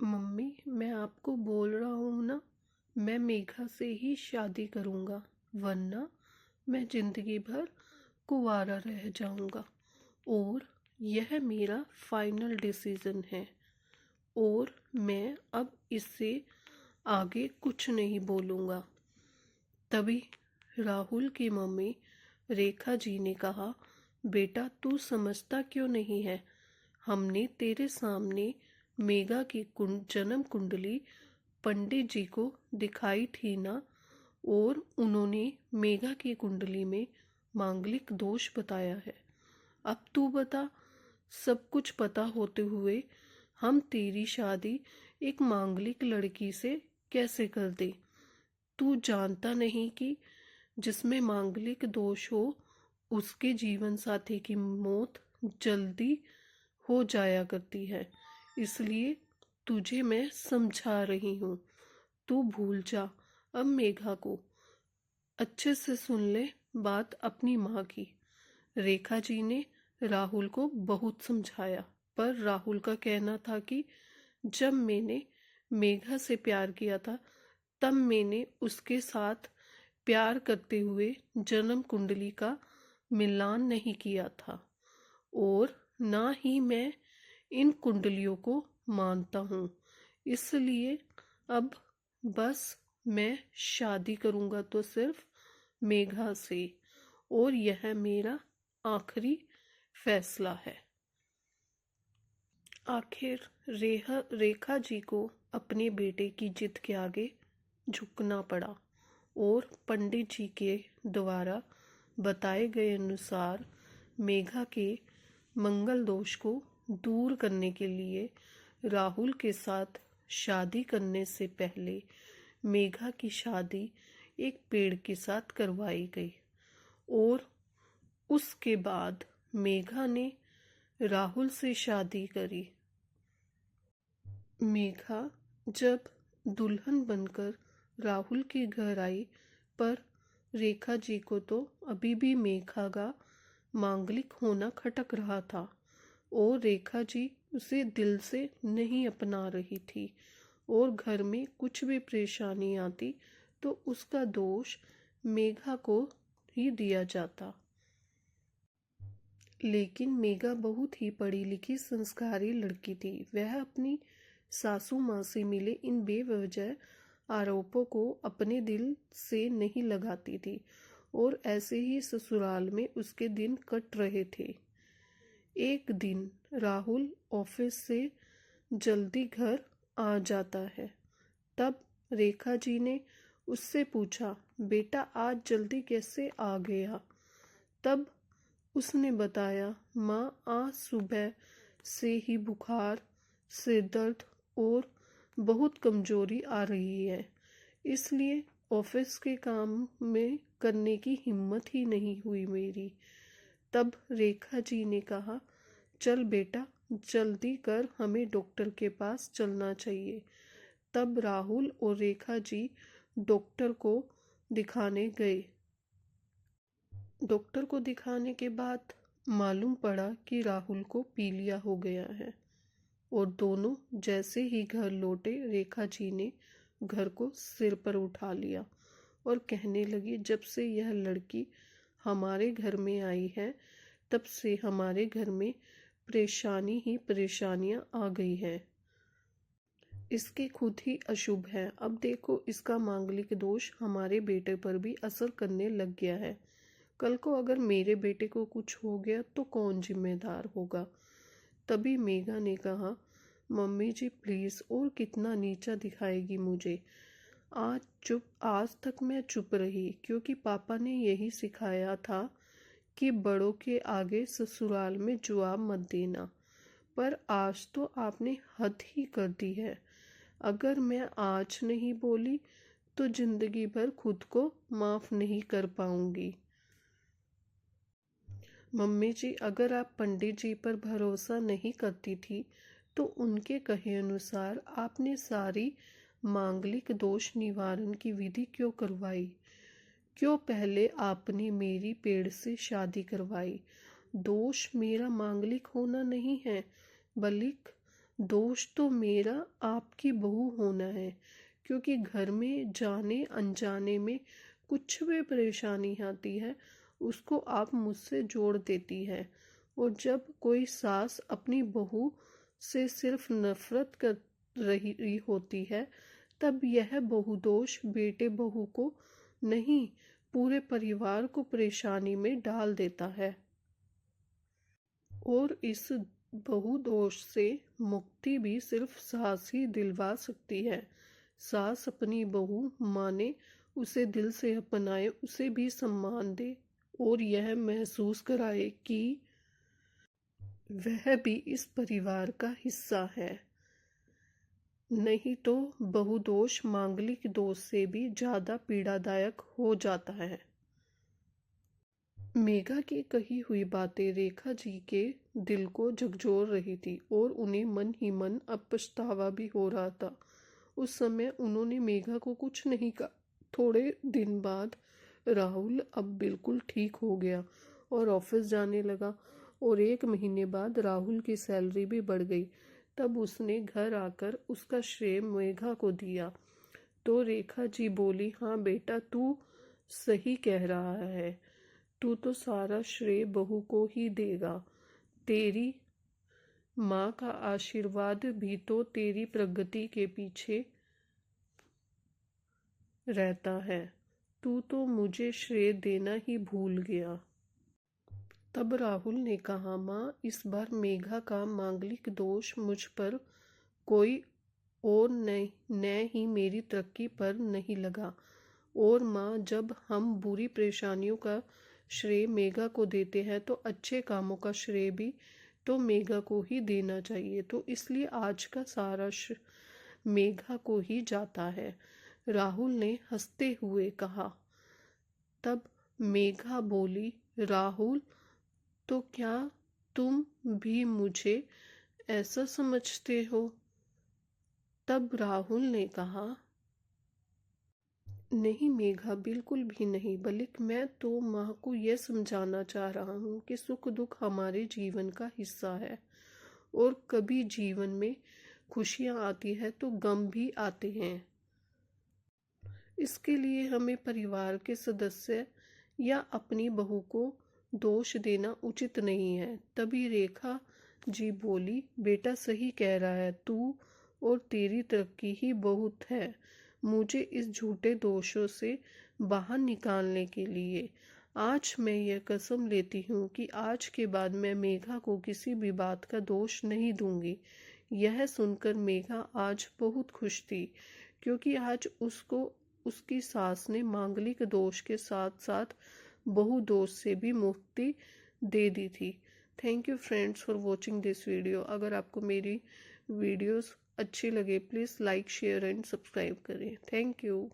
Mummy, मैं आपको बोल रहा हूँ ना, मैं मेघा से ही शादी करूँगा, वरना मैं जिंदगी भर कुंवारा रह जाऊँगा। और यह मेरा फाइनल डिसीजन है। और मैं अब इससे आगे कुछ नहीं बोलूँगा। तभी राहुल की मम्मी रेखा जी ने कहा, बेटा तू समझता क्यों नहीं है? हमने तेरे सामने मेघा की जन्म कुंडली पंडित जी को दिखाई थी ना, और उन्होंने मेघा की कुंडली में मांगलिक दोष बताया है। अब तू बता, सब कुछ पता होते हुए हम तेरी शादी एक मांगलिक लड़की से कैसे कर दे? तू जानता नहीं कि जिसमें मांगलिक दोष हो उसके जीवन साथी की मौत जल्दी हो जाया करती है। इसलिए तुझे मैं समझा रही हूँ, तू भूल जा अब मेघा को। अच्छे से सुन ले बात अपनी माँ की। रेखा जी ने राहुल को बहुत समझाया, पर राहुल का कहना था कि जब मैंने मेघा से प्यार किया था, तब मैंने उसके साथ प्यार करते हुए जन्म कुंडली का मिलान नहीं किया था, और ना ही मैं इन कुंडलियों को मानता हूँ। इसलिए अब बस मैं शादी करूँगा तो सिर्फ मेघा से, और यह मेरा आखिरी फैसला है। आखिर रेखा जी को अपने बेटे की जिद के आगे झुकना पड़ा, और पंडित जी के द्वारा बताए गए अनुसार मेघा के मंगल दोष को दूर करने के लिए राहुल के साथ शादी करने से पहले मेघा की शादी एक पेड़ के साथ करवाई गई। और उसके बाद मेघा ने राहुल से शादी करी। मेघा जब दुल्हन बनकर राहुल के घर आई, पर रेखा जी को तो अभी भी मेघा का मांगलिक होना खटक रहा था, और रेखा जी उसे दिल से नहीं अपना रही थी। और घर में कुछ भी परेशानी आती तो उसका दोष मेघा को ही दिया जाता। लेकिन मेघा बहुत ही पढ़ी लिखी संस्कारी लड़की थी। वह अपनी सासू माँ से मिले इन बेवजह आरोपों को अपने दिल से नहीं लगाती थी, और ऐसे ही ससुराल में उसके दिन कट रहे थे। एक दिन राहुल ऑफिस से जल्दी घर आ जाता है। तब रेखा जी ने उससे पूछा, बेटा आज जल्दी कैसे आ गया? तब उसने बताया, माँ आज सुबह से ही बुखार, सिर दर्द और बहुत कमजोरी आ रही है, इसलिए ऑफिस के काम में करने की हिम्मत ही नहीं हुई मेरी। तब रेखा जी ने कहा, चल बेटा जल्दी कर, हमें डॉक्टर के पास चलना चाहिए। तब राहुल और रेखा जी डॉक्टर को दिखाने गए। डॉक्टर को दिखाने के बाद मालूम पड़ा कि राहुल को पीलिया हो गया है। और दोनों जैसे ही घर लौटे, रेखा जी ने घर को सिर पर उठा लिया और कहने लगी, जब से यह लड़की हमारे घर में आई है, तब से हमारे घर में परेशानी ही परेशानियां आ गई हैं। इसके खुद ही अशुभ है। अब देखो इसका मांगलिक दोष हमारे बेटे पर भी असर करने लग गया है। कल को अगर मेरे बेटे को कुछ हो गया तो कौन जिम्मेदार होगा? तभी मेघा ने कहा, मम्मी जी प्लीज़, और कितना नीचा दिखाएगी मुझे? आज तक मैं चुप रही, क्योंकि पापा ने यही सिखाया था कि बड़ों के आगे ससुराल में जवाब मत देना। पर आज तो आपने हद ही कर दी है। अगर मैं आज नहीं बोली तो जिंदगी भर खुद को माफ नहीं कर पाऊंगी। मम्मी जी, अगर आप पंडित जी पर भरोसा नहीं करती थी तो उनके कहे अनुसार आपने सारी मांगलिक दोष निवारण की विधि क्यों करवाई? क्यों पहले आपने मेरी पेड़ से शादी करवाई? दोष मेरा मांगलिक होना नहीं है, बल्कि दोष तो मेरा आपकी बहू होना है, क्योंकि घर में जाने अनजाने में कुछ भी परेशानी आती है उसको आप मुझसे जोड़ देती है। और जब कोई सास अपनी बहू से सिर्फ नफरत कर रही होती है, तब यह बहु दोष बेटे बहू को नहीं, पूरे परिवार को परेशानी में डाल देता है। और इस बहु दोष से मुक्ति भी सिर्फ सास ही दिलवा सकती है। सास अपनी बहू माने, उसे दिल से अपनाए, उसे भी सम्मान दे और यह महसूस कराए कि वह भी इस परिवार का हिस्सा है। नहीं तो बहुदोष मांगलिक दोष से भी ज्यादा पीड़ादायक हो जाता है। मेघा की कही हुई बातें रेखा जी के दिल को झकझोर रही थी और उन्हें मन ही मन अब पछतावा भी हो रहा था। उस समय उन्होंने मेघा को कुछ नहीं कहा। थोड़े दिन बाद राहुल अब बिल्कुल ठीक हो गया और ऑफिस जाने लगा। और 1 महीने बाद राहुल की सैलरी भी बढ़ गई। तब उसने घर आकर उसका श्रेय मेघा को दिया। तो रेखा जी बोली, हाँ बेटा, तू सही कह रहा है। तू तो सारा श्रेय बहू को ही देगा। तेरी माँ का आशीर्वाद भी तो तेरी प्रगति के पीछे रहता है। तू तो मुझे श्रेय देना ही भूल गया। तब राहुल ने कहा, माँ, इस बार मेघा का मांगलिक दोष मुझ पर कोई और न ही मेरी तरक्की पर नहीं लगा। और माँ, जब हम बुरी परेशानियों का श्रेय मेघा को देते हैं तो अच्छे कामों का श्रेय भी तो मेघा को ही देना चाहिए। तो इसलिए आज का सारा मेघा को ही जाता है, राहुल ने हंसते हुए कहा। तब मेघा बोली, राहुल, तो क्या तुम भी मुझे ऐसा समझते हो? तब राहुल ने कहा, नहीं मेघा, बिल्कुल भी नहीं, बल्कि मैं तो माँ को यह समझाना चाह रहा हूँ कि सुख दुख हमारे जीवन का हिस्सा है और कभी जीवन में खुशियाँ आती है तो गम भी आते हैं। इसके लिए हमें परिवार के सदस्य या अपनी बहू को दोष देना उचित नहीं है। तभी रेखा जी बोली, बेटा सही कह रहा है तू, और तेरी तरक्की ही बहुत है मुझे इस झूठे दोषों से बाहर निकालने के लिए। आज मैं यह कसम लेती हूँ कि आज के बाद मैं मेघा को किसी भी बात का दोष नहीं दूंगी। यह सुनकर मेघा आज बहुत खुश थी, क्योंकि आज उसको उसकी सास ने मांगलिक दोष के साथ साथ बहु दोष से भी मुक्ति दे दी थी। Thank you friends for watching this video. अगर आपको मेरी वीडियोस अच्छी लगे please like share and subscribe करें। Thank you.